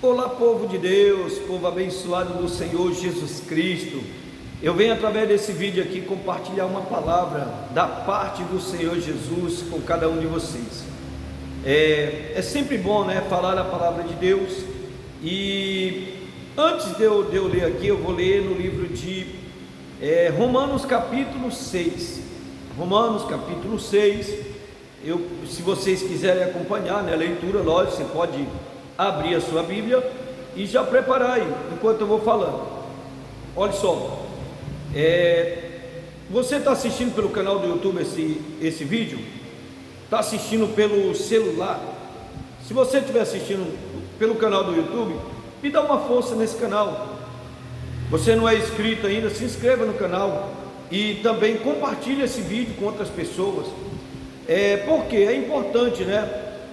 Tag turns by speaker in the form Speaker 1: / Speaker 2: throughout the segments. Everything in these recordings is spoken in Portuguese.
Speaker 1: Olá, povo de Deus, povo abençoado do Senhor Jesus Cristo. Eu venho através desse vídeo aqui compartilhar uma palavra da parte do Senhor Jesus com cada um de vocês. É sempre bom, falar a palavra de Deus. E antes de eu ler aqui, eu vou ler no livro de Romanos capítulo 6. Romanos capítulo 6. Se vocês quiserem acompanhar a leitura, lógico, você pode abrir a sua Bíblia e já preparar aí, enquanto eu vou falando. Olha só, você está assistindo pelo canal do YouTube esse vídeo? Está assistindo pelo celular? Se você estiver assistindo pelo canal do YouTube, me dá uma força nesse canal. Você não é inscrito ainda, se inscreva no canal e também compartilhe esse vídeo com outras pessoas. Porque é importante,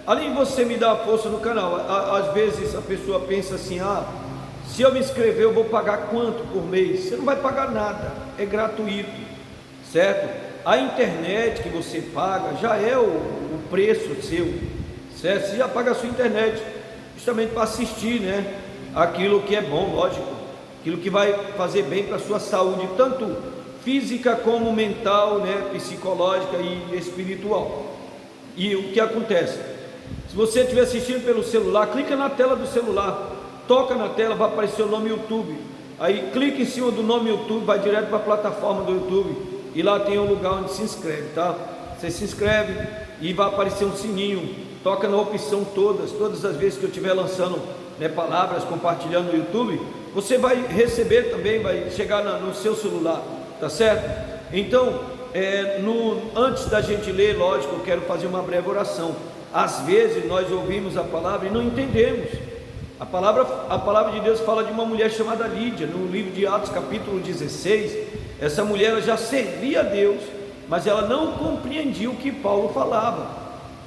Speaker 1: além de você me dar a força no canal, às vezes a pessoa pensa assim: se eu me inscrever eu vou pagar quanto por mês? Você não vai pagar nada, é gratuito, certo? A internet que você paga já é o preço seu, certo? Você já paga a sua internet justamente para assistir, aquilo que é bom, lógico, aquilo que vai fazer bem para a sua saúde, tanto física como mental, psicológica e espiritual. E o que acontece? Se você estiver assistindo pelo celular, clica na tela do celular, toca na tela, vai aparecer o nome YouTube. Aí clica em cima do nome YouTube, vai direto para a plataforma do YouTube e lá tem um lugar onde se inscreve, tá? Você se inscreve e vai aparecer um sininho. Toca na opção todas as vezes que eu estiver lançando palavras, compartilhando no YouTube, você vai receber também, vai chegar no seu celular, tá certo? Então, antes da gente ler, lógico, eu quero fazer uma breve oração. Às vezes nós ouvimos a palavra e não entendemos. A palavra de Deus fala de uma mulher chamada Lídia, no livro de Atos capítulo 16. Essa mulher ela já servia a Deus, mas ela não compreendia o que Paulo falava.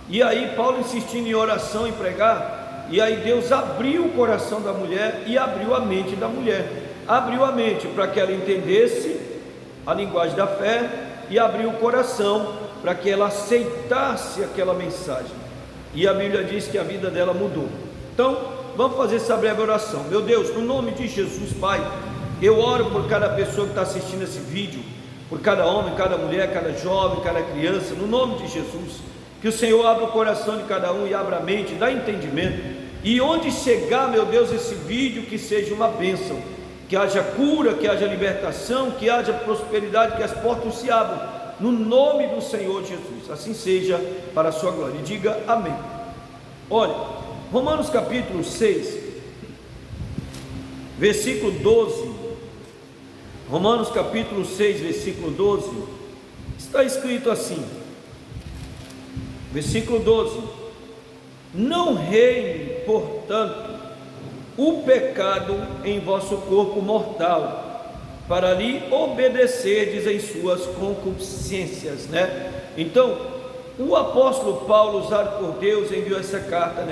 Speaker 1: E aí Paulo insistindo em oração, em pregar, e aí Deus abriu o coração da mulher e abriu a mente da mulher. Abriu a mente para que ela entendesse a linguagem da fé e abriu o coração para que ela aceitasse aquela mensagem. E a Bíblia diz que a vida dela mudou. Então, vamos fazer essa breve oração. Meu Deus, no nome de Jesus, Pai, eu oro por cada pessoa que está assistindo esse vídeo, por cada homem, cada mulher, cada jovem, cada criança, no nome de Jesus, que o Senhor abra o coração de cada um e abra a mente, dá entendimento, e onde chegar, meu Deus, esse vídeo, que seja uma bênção, que haja cura, que haja libertação, que haja prosperidade, que as portas se abram, no nome do Senhor Jesus, assim seja para a sua glória, e diga amém. Olha, Romanos capítulo 6, versículo 12, Romanos capítulo 6, versículo 12, está escrito assim, versículo 12: não reine, portanto, o pecado em vosso corpo mortal, para lhe obedecerdes em suas concupiscências, Então, o apóstolo Paulo, usado por Deus, enviou essa carta,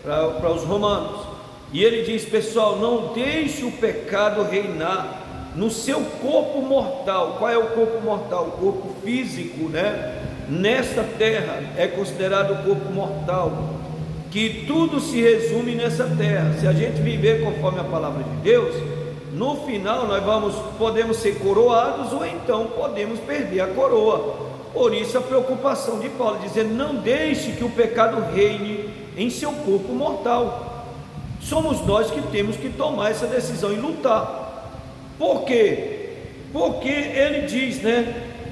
Speaker 1: para os romanos, e ele diz: pessoal, não deixe o pecado reinar no seu corpo mortal. Qual é o corpo mortal? O corpo físico, Nesta terra é considerado o corpo mortal, que tudo se resume nessa terra. Se a gente viver conforme a palavra de Deus, no final nós podemos ser coroados, ou então podemos perder a coroa. Por isso a preocupação de Paulo, dizendo: não deixe que o pecado reine em seu corpo mortal. Somos nós que temos que tomar essa decisão e lutar. Por quê? Porque ele diz,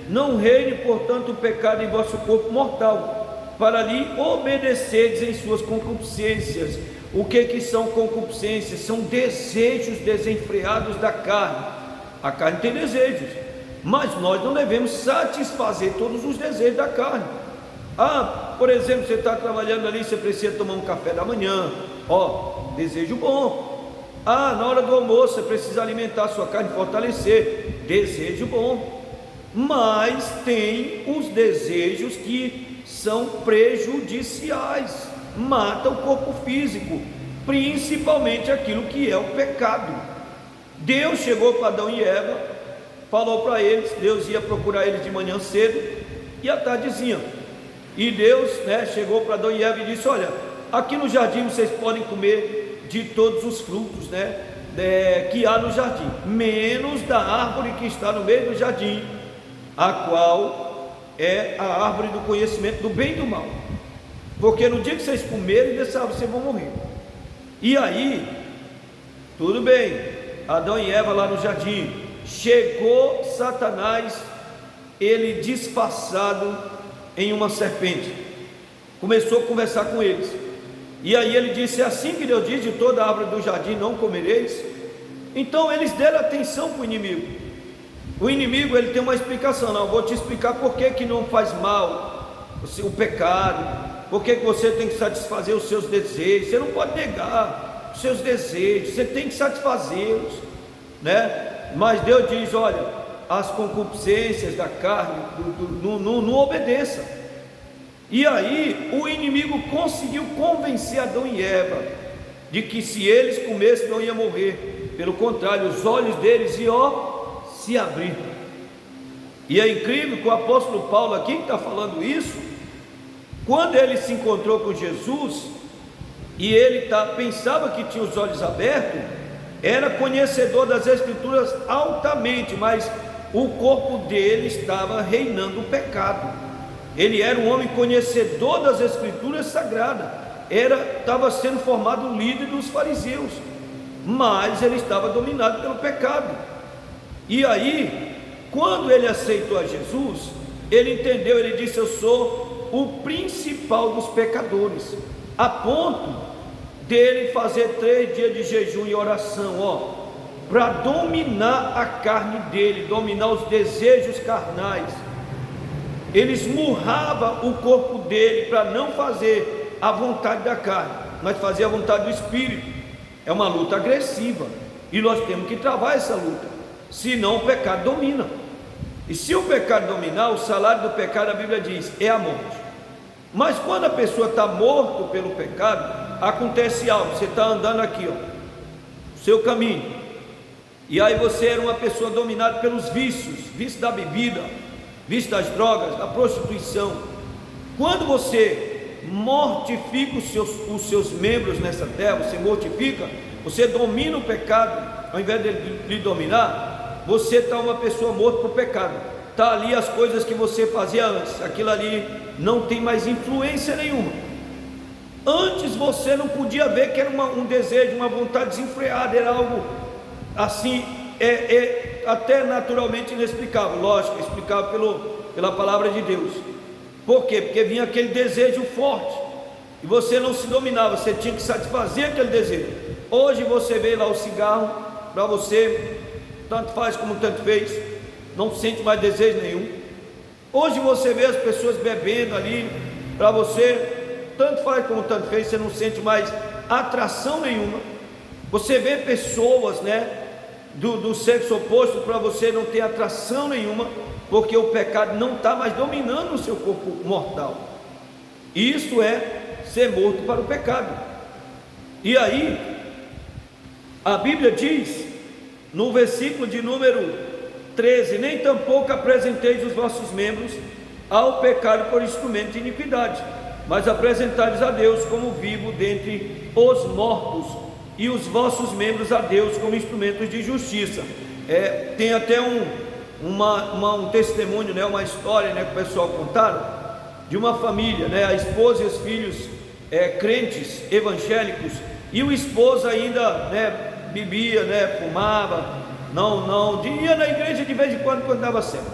Speaker 1: não reine, portanto, o pecado em vosso corpo mortal, para lhe obedecerdes em suas concupiscências. O que são concupiscências? São desejos desenfreados da carne. A carne tem desejos, mas nós não devemos satisfazer todos os desejos da carne. Por exemplo, você está trabalhando ali, você precisa tomar um café da manhã, desejo bom. Na hora do almoço você precisa alimentar a sua carne, fortalecer, desejo bom. Mas tem os desejos que são prejudiciais, mata o corpo físico, principalmente aquilo que é o pecado. Deus chegou para Adão e Eva, falou para eles, Deus ia procurar eles de manhã cedo e à tardezinha, e Deus chegou para Adão e Eva e disse: olha, aqui no jardim vocês podem comer de todos os frutos, né, que há no jardim, menos da árvore que está no meio do jardim, a qual é a árvore do conhecimento do bem e do mal, porque no dia que vocês comerem dessa árvore, vocês vão morrer. E aí, tudo bem, Adão e Eva lá no jardim, chegou Satanás, ele disfarçado em uma serpente, começou a conversar com eles, e aí ele disse: é assim que Deus diz, de toda árvore do jardim não comereis? Então eles deram atenção para o inimigo. O inimigo, ele tem uma explicação: não, eu vou te explicar por que que não faz mal o pecado, por que que você tem que satisfazer os seus desejos. Você não pode negar os seus desejos, você tem que satisfazê-los, né? Mas Deus diz: olha, as concupiscências da carne, não obedeça. E aí o inimigo conseguiu convencer Adão e Eva de que se eles comessem não ia morrer, pelo contrário, os olhos deles iam se abrir. E é incrível que o apóstolo Paulo aqui que está falando isso, quando ele se encontrou com Jesus, e ele pensava que tinha os olhos abertos, era conhecedor das Escrituras altamente, mas o corpo dele estava reinando o pecado. Ele era um homem conhecedor das Escrituras sagradas, estava sendo formado líder dos fariseus, mas ele estava dominado pelo pecado. E aí, quando ele aceitou a Jesus, ele entendeu, ele disse: eu sou o principal dos pecadores, a ponto dele fazer 3 dias de jejum e oração, para dominar a carne dele, dominar os desejos carnais. Ele esmurrava o corpo dele para não fazer a vontade da carne, mas fazer a vontade do Espírito. É uma luta agressiva, e nós temos que travar essa luta, senão o pecado domina. E se o pecado dominar, o salário do pecado, a Bíblia diz, é a morte. Mas quando a pessoa está morto pelo pecado, acontece algo. Você está andando aqui, o seu caminho, e aí você era uma pessoa dominada pelos vícios da bebida, vício das drogas, da prostituição. Quando você mortifica os seus membros nessa terra, você mortifica, você domina o pecado, ao invés de lhe dominar, você está uma pessoa morta para o pecado. Está ali as coisas que você fazia antes, aquilo ali não tem mais influência nenhuma. Antes você não podia ver que era um desejo, uma vontade desenfreada, era algo assim, até naturalmente inexplicável, lógico, explicável pela palavra de Deus. Por quê? Porque vinha aquele desejo forte, e você não se dominava, você tinha que satisfazer aquele desejo. Hoje você vê lá o cigarro, para você, tanto faz como tanto fez, não sente mais desejo nenhum. Hoje você vê as pessoas bebendo ali, para você, tanto faz como tanto fez, você não sente mais atração nenhuma. Você vê pessoas, né, do sexo oposto, para você não ter atração nenhuma, porque o pecado não está mais dominando o seu corpo mortal. Isso é ser morto para o pecado. E aí a Bíblia diz no versículo de número 13: nem tampouco apresenteis os vossos membros ao pecado por instrumento de iniquidade, mas apresentai-os a Deus como vivo dentre os mortos, e os vossos membros a Deus como instrumentos de justiça. Tem até um testemunho, né, uma história, né, que o pessoal contaram, de uma família, né, a esposa e os filhos crentes evangélicos, e o esposo ainda, né, bebia, né, fumava, ia na igreja de vez em quando dava certo,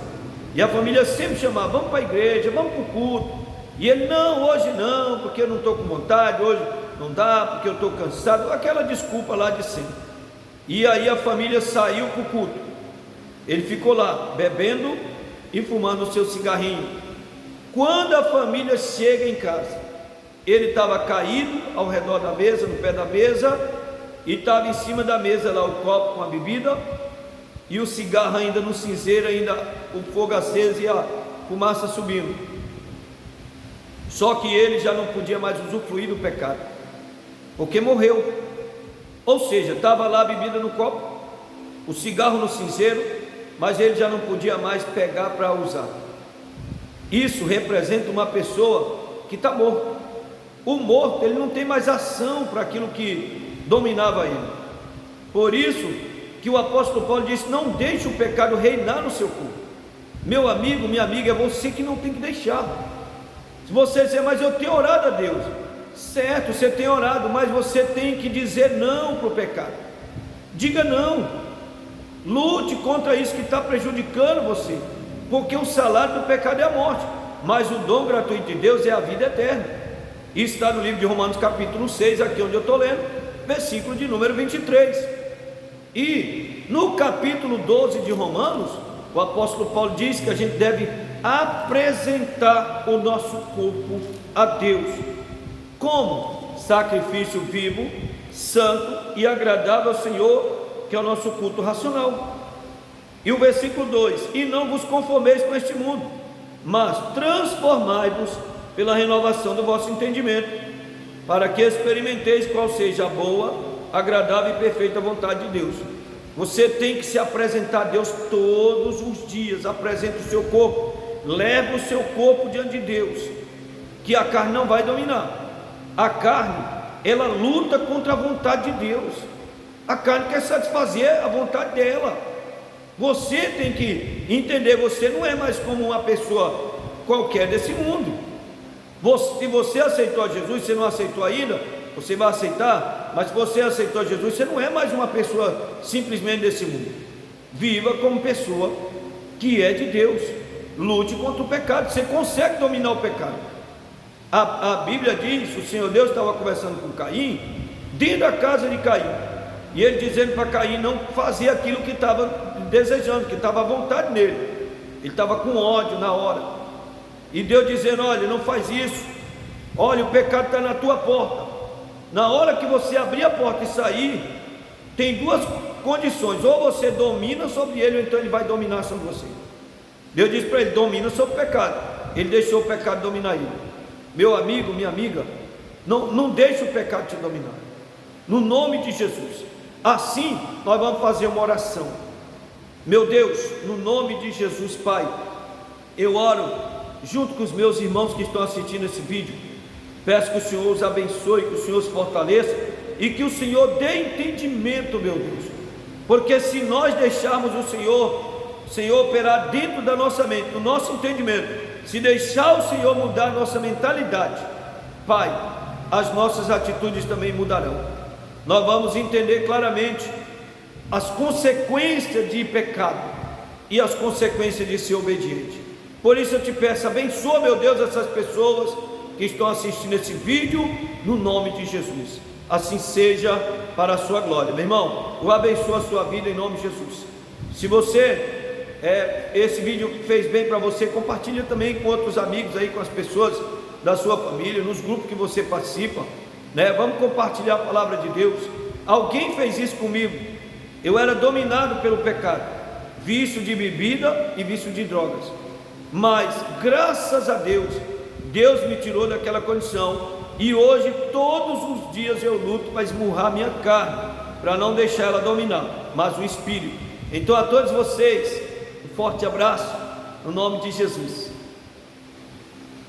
Speaker 1: e a família sempre chamava: vamos para a igreja, vamos para o culto, e ele: não, hoje não, porque eu não estou com vontade, hoje não dá, porque eu estou cansado, aquela desculpa lá de sempre. E aí a família saiu para o culto, ele ficou lá bebendo e fumando o seu cigarrinho. Quando a família chega em casa, ele estava caído ao redor da mesa, no pé da mesa, e estava em cima da mesa lá o copo com a bebida, e o cigarro ainda no cinzeiro, ainda o fogo aceso e a fumaça subindo. Só que ele já não podia mais usufruir do pecado, porque morreu. Ou seja, estava lá a bebida no copo, o cigarro no cinzeiro, mas ele já não podia mais pegar para usar. Isso representa uma pessoa que está morta. O morto, ele não tem mais ação para aquilo que dominava ele. Por isso que o apóstolo Paulo disse: não deixe o pecado reinar no seu corpo. Meu amigo, minha amiga, é você que não tem que deixar. Se você disser: mas eu tenho orado a Deus, certo, você tem orado, mas você tem que dizer não para o pecado. Diga não, lute contra isso que está prejudicando você, porque o salário do pecado é a morte, mas o dom gratuito de Deus é a vida eterna. Isso está no livro de Romanos capítulo 6, aqui onde eu estou lendo, versículo de número 23. E no capítulo 12 de Romanos, o apóstolo Paulo diz que a gente deve apresentar o nosso corpo a Deus como sacrifício vivo, santo e agradável ao Senhor, que é o nosso culto racional. E o versículo 2: e não vos conformeis com este mundo, mas transformai-vos pela renovação do vosso entendimento, para que experimenteis qual seja a boa, agradável e perfeita vontade de Deus. Você tem que se apresentar a Deus todos os dias. Apresente o seu corpo, leve o seu corpo diante de Deus, que a carne não vai dominar. A carne, ela luta contra a vontade de Deus. A carne quer satisfazer a vontade dela. Você tem que entender, você não é mais como uma pessoa qualquer desse mundo. Se você aceitou Jesus, você não aceitou ainda, você vai aceitar, mas se você aceitou Jesus, você não é mais uma pessoa simplesmente desse mundo. Viva como pessoa que é de Deus. Lute contra o pecado. Você consegue dominar o pecado. A Bíblia diz, o Senhor Deus estava conversando com Caim, dentro da casa de Caim, e ele dizendo para Caim não fazer aquilo que estava desejando, que estava à vontade nele. Ele estava com ódio na hora, e Deus dizendo: olha, não faz isso, olha, o pecado está na tua porta. Na hora que você abrir a porta e sair, tem duas condições: ou você domina sobre ele, ou então ele vai dominar sobre você. Deus disse para ele: domina sobre o pecado. Ele deixou o pecado dominar ele. Meu amigo, minha amiga, não deixe o pecado te dominar, no nome de Jesus. Assim nós vamos fazer uma oração. Meu Deus, no nome de Jesus, Pai, eu oro junto com os meus irmãos que estão assistindo esse vídeo. Peço que o Senhor os abençoe, que o Senhor os fortaleça e que o Senhor dê entendimento, meu Deus, porque se nós deixarmos o Senhor operar dentro da nossa mente, do nosso entendimento, se deixar o Senhor mudar a nossa mentalidade, Pai, as nossas atitudes também mudarão. Nós vamos entender claramente as consequências de pecado e as consequências de ser obediente. Por isso eu te peço, abençoa, meu Deus, essas pessoas que estão assistindo esse vídeo, no nome de Jesus. Assim seja, para a sua glória. Meu irmão, eu abençoo a sua vida em nome de Jesus. Se você esse vídeo fez bem para você, compartilha também com outros amigos aí, com as pessoas da sua família, nos grupos que você participa, né? Vamos compartilhar a palavra de Deus. Alguém fez isso comigo. Eu era dominado pelo pecado, vício de bebida e vício de drogas, mas graças a Deus, Deus me tirou daquela condição, e hoje todos os dias eu luto para esmurrar minha carne, para não deixar ela dominar, mas o Espírito. Então a todos vocês, um forte abraço, no nome de Jesus.